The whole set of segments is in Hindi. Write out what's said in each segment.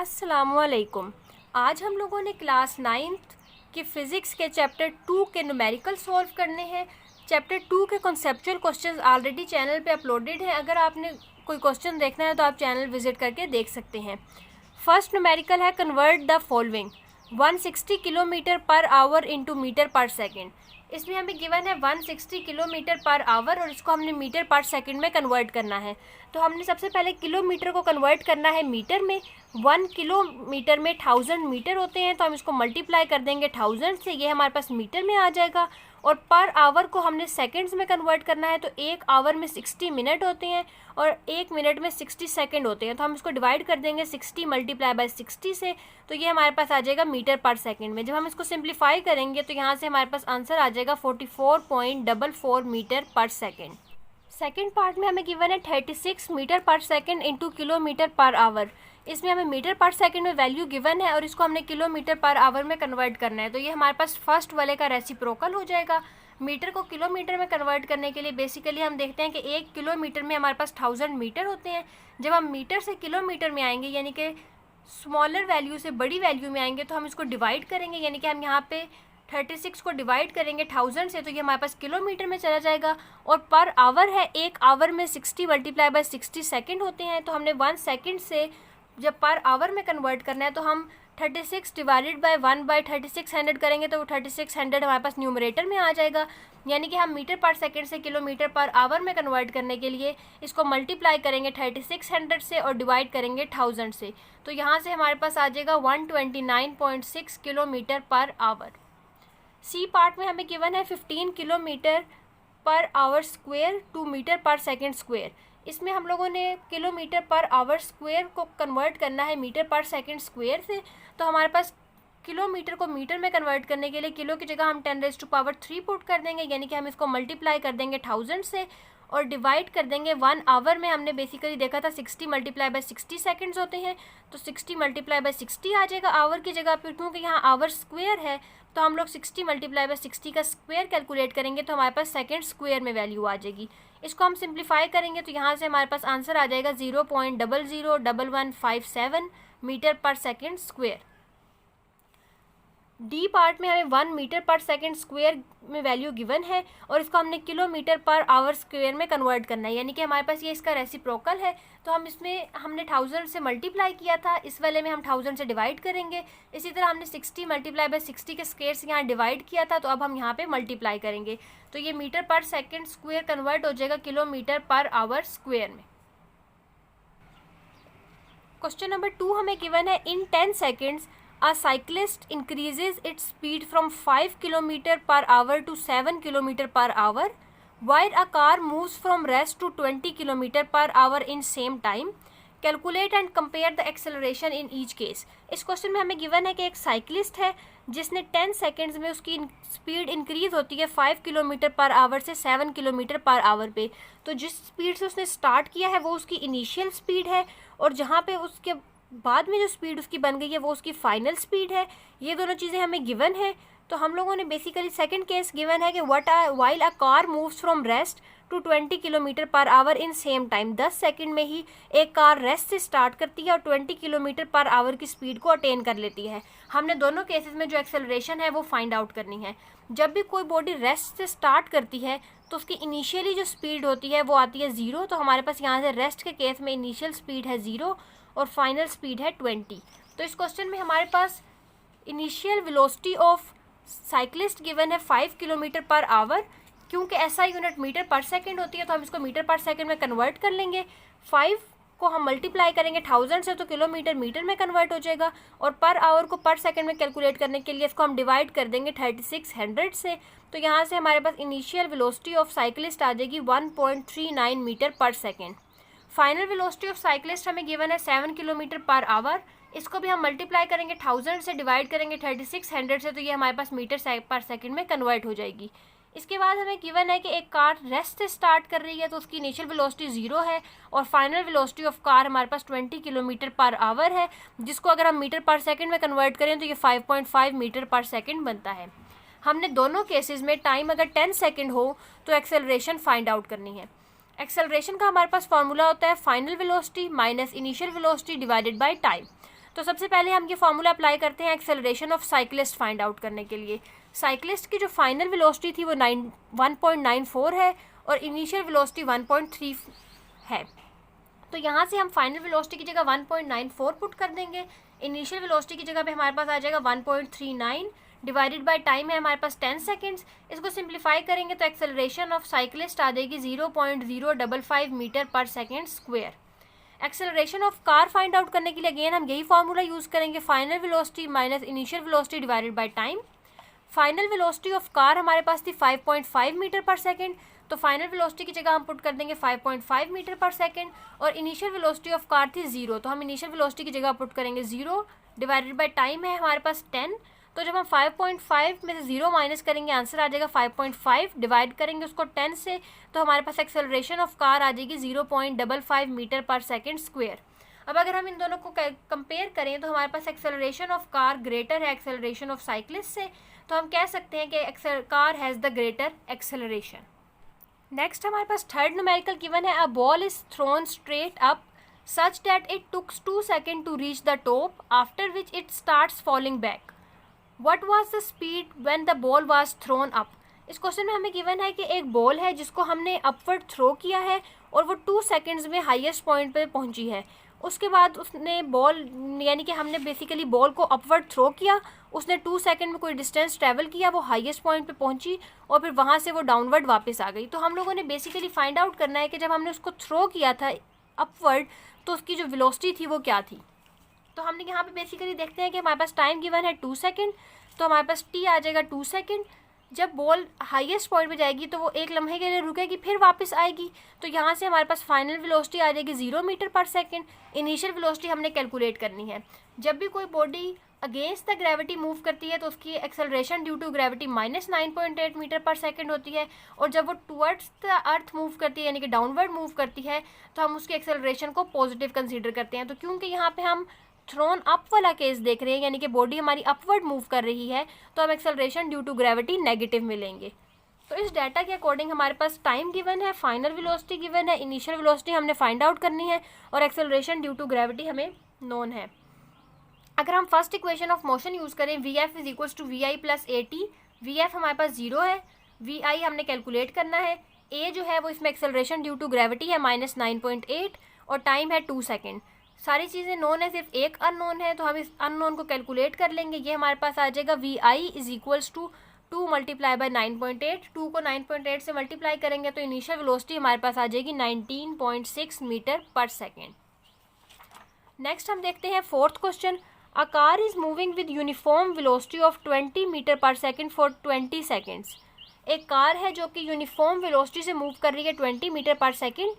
अस्सलामुअलैकुम। आज हम लोगों ने क्लास 9th के फ़िज़िक्स के चैप्टर 2 के न्यूमेरिकल सॉल्व करने हैं। चैप्टर 2 के कॉन्सेप्चुअल क्वेश्चंस ऑलरेडी चैनल पे अपलोडेड हैं। अगर आपने कोई क्वेश्चन देखना है तो आप चैनल विज़िट करके देख सकते हैं। फर्स्ट न्यूमेरिकल है convert the following 160 kilometre per hour into metre per second. इसमें हमें गिवन है 160 किलोमीटर पर आवर और इसको हमने मीटर पर सेकंड में कन्वर्ट करना है। तो हमने सबसे पहले किलोमीटर को कन्वर्ट करना है मीटर में। 1 किलोमीटर में 1000 मीटर होते हैं, तो हम इसको मल्टीप्लाई कर देंगे 1000 से, ये हमारे पास मीटर में आ जाएगा। और पर आवर को हमने सेकंड्स में कन्वर्ट करना है, तो 1 आवर में 60 मिनट होते हैं और 1 मिनट में 60 सेकंड होते हैं। तो हम इसको डिवाइड कर देंगे 60 मल्टीप्लाई बाय 60 से, तो ये हमारे पास आ जाएगा मीटर पर सेकंड में। जब हम इसको सिंप्लीफाई करेंगे तो यहाँ से हमारे पास आंसर आ जाएगा 44.44 metre per second. Second part में हमें गिवन है 36 metre per second into kilometre per our. इसमें हमें मीटर पर सेकंड में वैल्यू गिवन है और इसको हमने किलोमीटर पर आवर में कन्वर्ट करना है। तो ये हमारे पास फर्स्ट वाले का रेसिप्रोकल हो जाएगा। मीटर को किलोमीटर में कन्वर्ट करने के लिए बेसिकली हम देखते हैं कि 1 किलोमीटर में हमारे पास 1000 मीटर होते हैं। जब हम मीटर से किलोमीटर में आएंगे, यानी कि स्मॉलर वैल्यू से बड़ी वैल्यू में आएंगे, तो हम इसको डिवाइड करेंगे, यानी कि हम यहाँ पे 36 को डिवाइड करेंगे 1000 से, तो ये हमारे पास किलोमीटर में चला जाएगा। और पर आवर है, 1 आवर में 60 मल्टीप्लाई बाय 60 सेकंड होते हैं। तो हमने 1 सेकंड से जब पर आवर में कन्वर्ट करना है, तो हम 36 डिवाइडेड बाय 1 बाय 3600 करेंगे, तो वो 3600 हमारे पास न्यूमरेटर में आ जाएगा। यानी कि हम मीटर पर सेकंड से किलोमीटर पर आवर में कन्वर्ट करने के लिए इसको मल्टीप्लाई करेंगे 3600 से और डिवाइड करेंगे 1000 से, तो यहाँ से हमारे पास आ जाएगा 129.6 kilometre per our. C part में हमें गिवन है 15 kilometre per hour square to metre per second square. इसमें हम लोगों ने किलोमीटर पर आवर स्क्वायर को कन्वर्ट करना है मीटर पर सेकंड स्क्वायर से। तो हमारे पास किलोमीटर को मीटर में कन्वर्ट करने के लिए किलो की जगह हम 10⁻³ पुट कर देंगे, यानी कि हम इसको मल्टीप्लाई कर देंगे 1000 से और डिवाइड कर देंगे 1 आवर में। हमने बेसिकली देखा था 60 मल्टीप्लाई बाय 60 सेकंड्स होते हैं, तो 60 मल्टीप्लाई बाय 60 आ जाएगा आवर की जगह पे। क्योंकि यहाँ आवर स्क्वायर है, तो हम लोग 60 मल्टीप्लाई बाय 60 का स्क्वायर कैलकुलेट करेंगे, तो हमारे पास सेकंड स्क्वायर में वैल्यू आ जाएगी। इसको हम सिंप्लीफाई करेंगे तो यहाँ से हमारे पास आंसर आ जाएगा 0.001157 metre per second square. D part में हमें 1 मीटर पर सेकंड स्क्वायर में वैल्यू गिवन है और इसको हमने किलोमीटर पर आवर स्क्वायर में कन्वर्ट करना है, यानी कि हमारे पास ये इसका रेसिप्रोकल है। तो हम इसमें हमने 1000 से मल्टीप्लाई किया था, इस वाले में हम 1000 से डिवाइड करेंगे। इसी तरह हमने 60 मल्टीप्लाई बाय 60 के स्क्वायर से यहाँ डिवाइड किया था, तो अब हम यहाँ पे मल्टीप्लाई करेंगे, तो ये metre per second square convert हो जाएगा किलोमीटर पर आवर स्क्वायर में। क्वेश्चन नंबर 2 हमें गिवन है इन 10 seconds a cyclist increases its speed from 5 km per hour to 7 km per hour, while a car moves from rest to 20 km per hour in same time. Calculate and compare the acceleration in each case. इस क्वेश्चन में हमें गिवन है कि एक साइकिलिस्ट है जिसने 10 सेकेंड्स में उसकी स्पीड इंक्रीज होती है 5 किलोमीटर पर आवर से 7 किलोमीटर पर आवर पे। तो जिस स्पीड से उसने स्टार्ट किया है वो उसकी इनिशियल स्पीड है, और जहाँ पे उसके बाद में जो स्पीड उसकी बन गई है वो उसकी फाइनल स्पीड है। ये दोनों चीज़ें हमें गिवन है। तो हम लोगों ने बेसिकली सेकंड केस गिवन है कि while a car moves from rest to 20 kilometre per hour in same time. 10 second में ही एक कार रेस्ट से स्टार्ट करती है और 20 किलोमीटर पर आवर की स्पीड को अटेन कर लेती है। हमने दोनों केसेस में जो एक्सेलरेशन है वो फाइंड आउट करनी है। जब भी कोई बॉडी रेस्ट से स्टार्ट करती है तो उसकी इनिशियली जो स्पीड होती है वो आती है 0। तो हमारे पास यहाँ से रेस्ट के केस में इनिशियल स्पीड है 0 और फाइनल स्पीड है 20। तो इस क्वेश्चन में हमारे पास initial velocity of cyclist given है 5 किलोमीटर पर आवर। क्योंकि ऐसा यूनिट मीटर पर सेकंड होती है तो हम इसको मीटर पर सेकंड में कन्वर्ट कर लेंगे। 5 को हम मल्टीप्लाई करेंगे 1000 से, तो किलोमीटर मीटर में कन्वर्ट हो जाएगा। और पर आवर को पर सेकंड में कैलकुलेट करने के लिए इसको हम डिवाइड कर देंगे 3600 से, तो यहाँ से हमारे पास इनिशियल वेलोसिटी ऑफ साइकिलिस्ट आ जाएगी 1.39 metre per second. Final velocity of cyclist हमें गिवन है 7 किलोमीटर पर आवर। इसको भी हम मल्टीप्लाई करेंगे 1000 से, डिवाइड करेंगे 3600 से, तो ये हमारे पास मीटर पर सेकंड में कन्वर्ट हो जाएगी। इसके बाद हमें गिवन है कि एक कार रेस्ट से स्टार्ट कर रही है तो उसकी इनिशियल वेलोसिटी 0 है और फाइनल वेलोसिटी ऑफ कार हमारे पास 20 किलोमीटर पर आवर है, जिसको अगर हम मीटर पर सेकंड में कन्वर्ट करें तो ये 5.5 मीटर पर सेकंड बनता है। हमने दोनों केसेस में टाइम अगर 10 सेकंड हो तो एक्सेलरेशन फाइंड आउट करनी है। एक्सेलरेशन का हमारे पास फॉर्मूला होता है final velocity minus initial velocity divided by time. तो सबसे पहले हम ये फार्मूला अप्लाई करते हैं acceleration of cyclist find out करने के लिए। साइक्लिस्ट की जो फाइनल वेलोसिटी थी वो 1.94 है और इनिशियल वेलोसिटी 1.3 है। तो यहाँ से हम फाइनल वेलोसिटी की जगह 1.94 पुट कर देंगे, इनिशियल वेलोसिटी की जगह पे हमारे पास आ जाएगा 1.39 डिवाइडेड बाय टाइम है हमारे पास 10 सेकेंड्स। इसको सिंप्लीफाई करेंगे तो एक्सेलरेशन ऑफ साइक्लिस्ट आ जाएगी 0.055 metre per second square. Acceleration of car find out करने के लिए अगेन हम यही फार्मूला यूज़ करेंगे, final velocity minus initial velocity divided by time. Final velocity of car हमारे पास थी 5.5 मीटर पर सेकेंड, तो फाइनल वेलोसिटी की जगह हम पुट कर देंगे 5.5 मीटर पर सेकेंड और इनिशियल वेलोसिटी ऑफ कार थी 0, तो हम इनिशियल वेलोसिटी की जगह पुट करेंगे 0 डिवाइडेड बाय टाइम है हमारे पास 10। तो जब हम 5.5 में से 0 माइनस करेंगे आंसर आ जाएगा 5.5, डिवाइड करेंगे उसको 10 से तो हमारे पास एक्सेलरेशन ऑफ कार आ जाएगी 0.55 मीटर पर सेकेंड स्क्वेयर। अब अगर हम इन दोनों को कंपेयर करें तो हमारे पास एक्सेलरेशन ऑफ कार ग्रेटर है एक्सेलरेशन ऑफ साइक्लिस्ट से, तो हम कह सकते हैं कि car has the greater acceleration. Next हमारे पास थर्ड न्यूमेरिकल गिवन है, a ball is thrown straight up such that it takes 2 second to reach the top after which it starts falling back. What was the speed when the ball was thrown up. इस क्वेश्चन में हमें गिवन है कि एक बॉल है जिसको हमने अपवर्ड थ्रो किया है और वो 2 सेकेंड्स में हाईएस्ट पॉइंट पे पहुंची है। उसके बाद उसने बॉल यानी कि हमने बेसिकली बॉल को अपवर्ड थ्रो किया, उसने 2 सेकेंड में कोई डिस्टेंस ट्रैवल किया, वो हाईएस्ट पॉइंट पे पहुंची और फिर वहाँ से वो डाउनवर्ड वापस आ गई। तो हम लोगों ने बेसिकली फाइंड आउट करना है कि जब हमने उसको थ्रो किया था अपवर्ड तो उसकी जो वेलोसिटी थी वो क्या थी। तो हमने यहाँ पे बेसिकली देखते हैं कि हमारे पास टाइम गिवन है 2 सेकेंड, तो हमारे पास टी आ जाएगा 2 सेकेंड। जब बॉल हाईएस्ट पॉइंट पे जाएगी तो वो 1 लम्हे के लिए रुकेगी फिर वापस आएगी, तो यहाँ से हमारे पास फाइनल वेलोसिटी आ जाएगी 0 metre per second. Initial velocity हमने कैलकुलेट करनी है। जब भी कोई body against the gravity move करती है तो उसकी acceleration due to gravity -9.8 metre per second होती है, और जब वो टुवर्ड्स द अर्थ मूव करती है यानी कि डाउनवर्ड मूव करती है तो हम उसकी एक्सेलरेशन को पॉजिटिव कंसीडर करते हैं। तो क्योंकि यहाँ पे हम थ्रोन अप वाला केस देख रहे हैं यानी कि बॉडी हमारी अपवर्ड मूव कर रही है, तो हम acceleration due to gravity negative मिलेंगे। तो इस डाटा के अकॉर्डिंग हमारे पास टाइम गिवन है, फाइनल वेलोसिटी गिवन है, इनिशियल वेलोसिटी हमने फाइंड आउट करनी है और एक्सेलरेशन ड्यू टू ग्रेविटी हमें नोन है। अगर हम first equation of motion use करें VF is equals to VI plus AT, VF हमारे पास 0 है, VI हमने कैलकुलेट करना है, A जो है वो इसमें एक्सेलरेशन ड्यू टू ग्रेविटी है -9.8 और टाइम है 2 सेकेंड। सारी चीज़ें नोन है, सिर्फ एक अननोन है, तो हम इस अननोन को कैलकुलेट कर लेंगे। ये हमारे पास आ जाएगा VI is equals to 2 multiply by 9.8, 2 को 9.8 से मल्टीप्लाई करेंगे तो इनिशियल वेलोसिटी हमारे पास आ जाएगी 19.6 मीटर पर सेकेंड। नेक्स्ट हम देखते हैं fourth question, a car is moving with uniform velocity of 20 metre per second for 20 seconds. एक कार है जो कि यूनिफॉर्म वेलोसिटी से मूव कर रही है 20 मीटर पर सेकेंड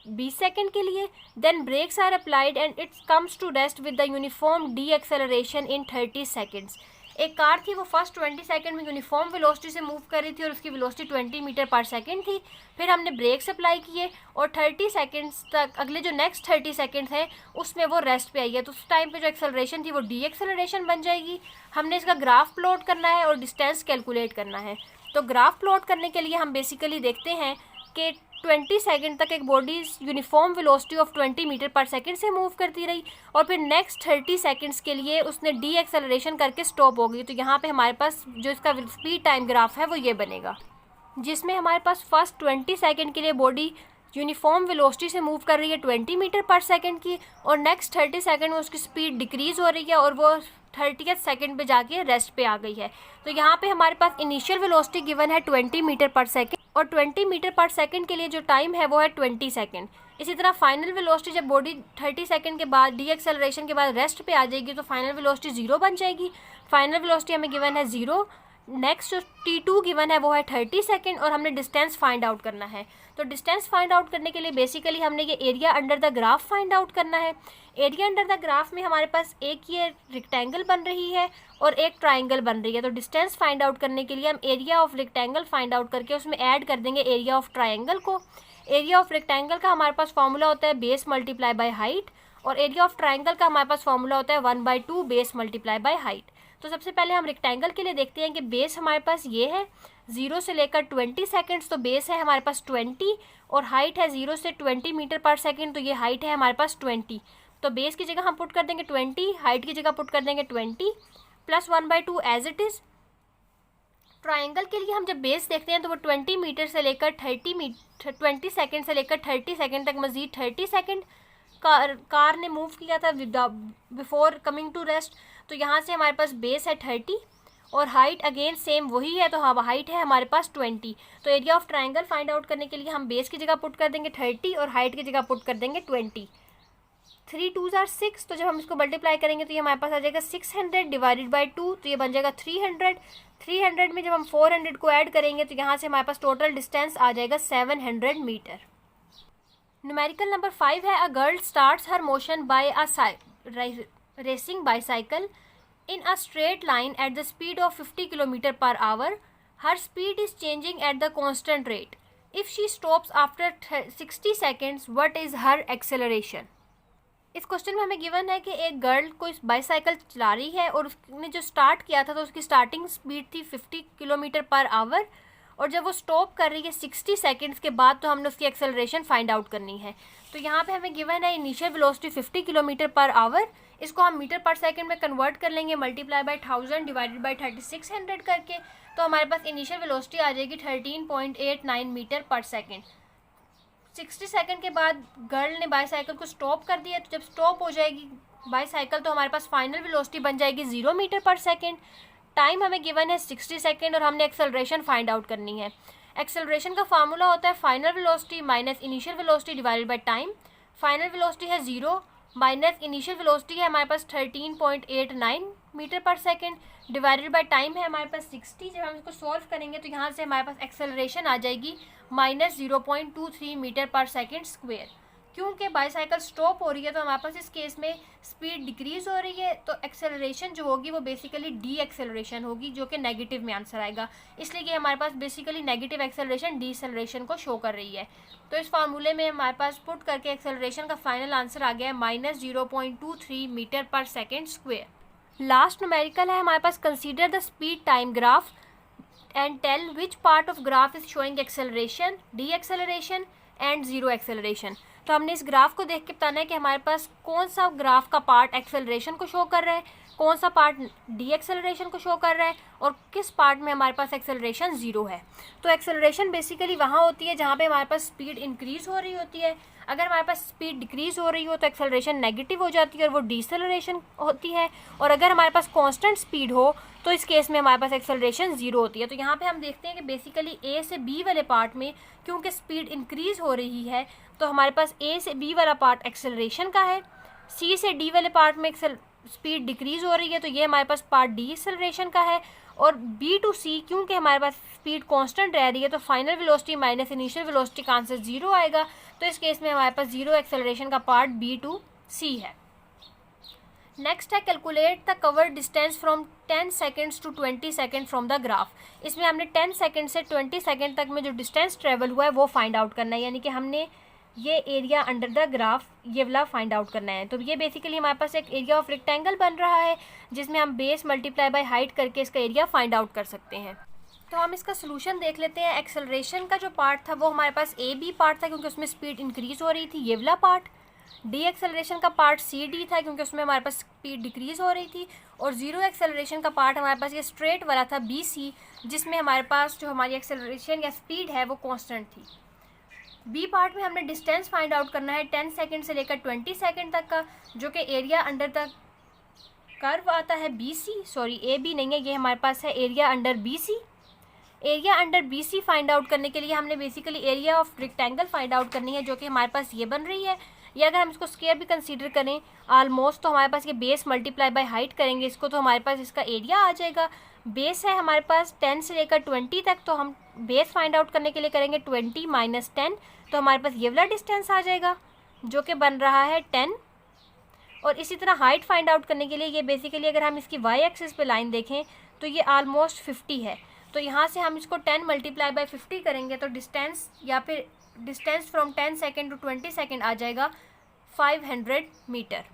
20 सेकेंड के लिए, then brakes are applied and it comes to rest with the uniform de acceleration in 30 seconds. एक कार थी वो फर्स्ट 20 सेकेंड में यूनिफॉर्म वेलोसिटी से मूव कर रही थी और उसकी वेलोसिटी 20 मीटर पर सेकेंड थी। फिर हमने ब्रेक्स अप्लाई किए और 30 सेकेंड्स तक, अगले जो नेक्स्ट 30 सेकेंड है उसमें वो रेस्ट पे आई है, तो उस टाइम पे जो एक्सेलरेशन थी वो डी एक्सेलरेशन बन जाएगी। हमने इसका ग्राफ प्लॉट करना है और डिस्टेंस कैलकुलेट करना है। तो ग्राफ प्लॉट करने के लिए हम बेसिकली देखते हैं कि 20 सेकेंड तक एक body uniform velocity of 20 metre per second से मूव करती रही और फिर नेक्स्ट 30 सेकेंड्स के लिए उसने डी एक्सेलरेशन करके स्टॉप हो गई। तो यहाँ पे हमारे पास जो इसका स्पीड टाइम ग्राफ है वो ये बनेगा, जिसमें हमारे पास फर्स्ट 20 सेकेंड के लिए बॉडी यूनिफॉर्म वेलोसिटी से मूव कर रही है 20 मीटर पर सेकेंड की, और नेक्स्ट 30 सेकेंड में उसकी स्पीड डिक्रीज़ हो रही है और वो 30th सेकेंड पे जाके रेस्ट पे आ गई है। तो यहाँ पे हमारे पास इनिशियल वेलोसिटी गिवन है 20 मीटर पर सेकेंड और 20 मीटर पर सेकेंड के लिए जो टाइम है वो है 20 सेकेंड। इसी तरह फाइनल वेलोसिटी जब बॉडी 30 सेकेंड के बाद डी एक्सेलरेशन के बाद रेस्ट पे आ जाएगी तो फाइनल वेलोसिटी 0 बन जाएगी। फाइनल वेलोसिटी हमें गिवन है 0, नेक्स्ट जो T2 गिवन है वो है 30 सेकेंड और हमने डिस्टेंस फाइंड आउट करना है। तो डिस्टेंस फाइंड आउट करने के लिए बेसिकली हमने ये area under the graph find out करना है। एरिया अंडर द ग्राफ में हमारे पास एक ये रेक्टेंगल बन रही है और एक ट्राइंगल बन रही है। तो डिस्टेंस फाइंड आउट करने के लिए हम area of rectangle find out करके उसमें ऐड कर देंगे एरिया ऑफ ट्राइंगल को। एरिया ऑफ रेक्टेंगल का हमारे पास फॉर्मूला होता है बेस मल्टीप्लाई बाय हाइट और एरिया ऑफ ट्राइंगल का हमारे पास फॉर्मूला होता है 1/2 बेस मल्टीप्लाई बाय हाइट। तो सबसे पहले हम रेक्टेंगल के लिए देखते हैं कि बेस हमारे पास ये है 0 से लेकर 20 सेकेंड्स, तो बेस है हमारे पास 20 और हाइट है 0 से 20 मीटर पर सेकेंड, तो ये हाइट है हमारे पास 20। तो बेस की जगह हम पुट कर देंगे 20, हाइट की जगह पुट कर देंगे 20 plus 1/2 as it is. Triangle के लिए हम जब बेस देखते हैं तो वो 20 मीटर से लेकर 20 सेकेंड से लेकर 30 सेकेंड तक, मज़ीद 30 सेकेंड कार ने मूव किया था बिफोर कमिंग टू रेस्ट। तो यहाँ से हमारे पास बेस है 30 और हाइट अगेन सेम वही है, तो हाँ हाइट है हमारे पास 20। तो area of triangle find out करने के लिए हम बेस की जगह पुट कर देंगे 30 और हाइट की जगह पुट कर देंगे 20। 3 2s are 6, तो जब हम इसको मल्टीप्लाई करेंगे तो ये हमारे पास आ जाएगा 600 डिवाइडेड बाई 2, तो ये बन जाएगा 300। 300 में जब हम 400 को ऐड करेंगे तो यहाँ से हमारे पास टोटल डिस्टेंस आ जाएगा 700 मीटर। न्यूमेरिकल नंबर 5 है, a girl starts her motion by a racing bicycle in a straight line at the speed of 50 km per hour. Her speed is changing at the constant rate. If she stops after 60 seconds, what is her acceleration? इस क्वेश्चन में हमें गिवन है कि एक गर्ल कोई बाईसाइकिल चला रही है और उसने जो स्टार्ट किया था तो उसकी स्टार्टिंग स्पीड थी 50 किलोमीटर पर आवर, और जब वो स्टॉप कर रही है 60 सेकेंड्स के बाद तो हमने उसकी एक्सेलरेशन फाइंड आउट करनी है। तो यहाँ पे हमें गिवन है initial velocity 50 kilometre per our, इसको हम मीटर पर सेकंड में कन्वर्ट कर लेंगे मल्टीप्लाई बाय 1000 डिवाइडेड बाय 3600 करके, तो हमारे पास इनिशियल वेलोसिटी आ जाएगी 13.89 मीटर पर सेकंड। 60 सेकंड के बाद गर्ल ने बाईसाइकिल को स्टॉप कर दिया, तो जब स्टॉप हो जाएगी बाईसाइकिल तो हमारे पास फाइनल वेलोसिटी बन जाएगी 0 मीटर पर सेकंड। टाइम हमें गिवन है 60 सेकंड और हमने एक्सेलरेशन फाइंड आउट करनी है। एक्सेलरेशन का फार्मूला होता है final velocity minus initial velocity divided by time. Final velocity है 0 माइनस इनिशियल वेलोसिटी है हमारे पास 13.89 metre per second divided by time है हमारे पास 60। जब हम इसको सॉल्व करेंगे तो यहाँ से हमारे पास एक्सेलरेशन आ जाएगी minus 0.23 metre per second square. क्योंकि बाईसाइकिल स्टॉप हो रही है तो हमारे पास इस केस में स्पीड डिक्रीज हो रही है, तो एक्सेलरेशन जो होगी वो बेसिकली डी एक्सेलरेशन होगी, जो कि नेगेटिव में आंसर आएगा। इसलिए कि हमारे पास basically negative acceleration deceleration को शो कर रही है। तो इस फार्मूले में हमारे पास पुट करके एक्सेलरेशन का फाइनल आंसर आ गया है minus 0.23 metre per second square. Last numerical है हमारे पास, consider the speed time graph and tell which part of graph is showing acceleration, deceleration and zero acceleration. तो हमने इस ग्राफ को देख के बताना है कि हमारे पास कौन सा ग्राफ का पार्ट एक्सेलरेशन को शो कर रहा है, कौन सा पार्ट डी एक्सेलरेशन को शो कर रहा है और किस पार्ट में हमारे पास एक्सेलरेशन ज़ीरो है। तो एक्सेलरेशन बेसिकली वहाँ होती है जहाँ पे हमारे पास स्पीड इंक्रीज़ हो रही होती है। अगर हमारे पास स्पीड डिक्रीज़ हो रही हो तो एक्सेलरेशन नेगेटिव हो जाती है और वो डीसेलरेशन होती है, और अगर हमारे पास कांस्टेंट स्पीड हो तो इस केस में हमारे पास एक्सेलरेशन ज़ीरो होती है। तो यहाँ पे हम देखते हैं कि बेसिकली ए से बी वाले पार्ट में क्योंकि स्पीड इंक्रीज़ हो रही है तो हमारे पास ए से बी वाला पार्ट एक्सेलरेशन का है, सी से डी वाले पार्ट में स्पीड डिक्रीज़ हो रही है तो ये हमारे पास पार्ट डी एक्सेलरेशन का है, और बी टू सी क्योंकि हमारे पास स्पीड कांस्टेंट रह रही है तो final velocity minus initial velocity का आंसर ज़ीरो आएगा। तो इस केस में हमारे पास ज़ीरो एक्सेलरेशन का पार्ट बी टू सी है। नेक्स्ट है calculate the cover distance from 10 seconds to 20 second from the graph. इसमें हमने 10 सेकेंड से 20 सेकेंड तक में जो डिस्टेंस ट्रेवल हुआ है वो फाइंड आउट करना है, यानी कि हमने ये एरिया अंडर द ग्राफ ये वाला फाइंड आउट करना है। तो ये बेसिकली हमारे पास एक एरिया ऑफ रेक्टेंगल बन रहा है जिसमें हम बेस मल्टीप्लाई बाय हाइट करके इसका एरिया फाइंड आउट कर सकते हैं। तो हम इसका सोल्यूशन देख लेते हैं। एक्सेलरेशन का जो पार्ट था वो हमारे पास ए बी पार्ट था क्योंकि उसमें स्पीड इंक्रीज़ हो रही थी, ये वाला पार्ट। डी एक्सेलरेशन का पार्ट सी डी था क्योंकि उसमें हमारे पास स्पीड डिक्रीज़ हो रही थी, और ज़ीरो एक्सेलरेशन का पार्ट हमारे पास ये स्ट्रेट वाला था बी सी, जिसमें हमारे पास जो हमारी एक्सेलरेशन या स्पीड है वो कांस्टेंट थी। बी पार्ट में हमने डिस्टेंस फाइंड आउट करना है 10 सेकेंड से लेकर 20 सेकेंड तक का, जो कि एरिया अंडर द कर्व आता है B C, sorry A B नहीं है, ये हमारे पास है area under B C. Area under B C find out करने के लिए हमने basically area of rectangle find out करनी है, जो कि हमारे पास ये बन रही है। या अगर हम इसको स्क्वायर भी कंसीडर करें ऑलमोस्ट, तो हमारे पास ये बेस मल्टीप्लाई बाय हाइट करेंगे इसको, तो हमारे पास इसका एरिया आ जाएगा। बेस है हमारे पास 10 से लेकर 20 तक, तो हम बेस फाइंड आउट करने के लिए करेंगे 20 माइनस 10, तो हमारे पास ये वाला डिस्टेंस आ जाएगा जो कि बन रहा है 10। और इसी तरह हाइट फाइंड आउट करने के लिए ये बेसिकली अगर हम इसकी वाई एक्सिस पे लाइन देखें तो ये ऑलमोस्ट 50 है, तो यहाँ से हम इसको 10 मल्टीप्लाई बाय 50 करेंगे तो डिस्टेंस या फिर distance from 10 second to 20 second आ जाएगा 500 मीटर।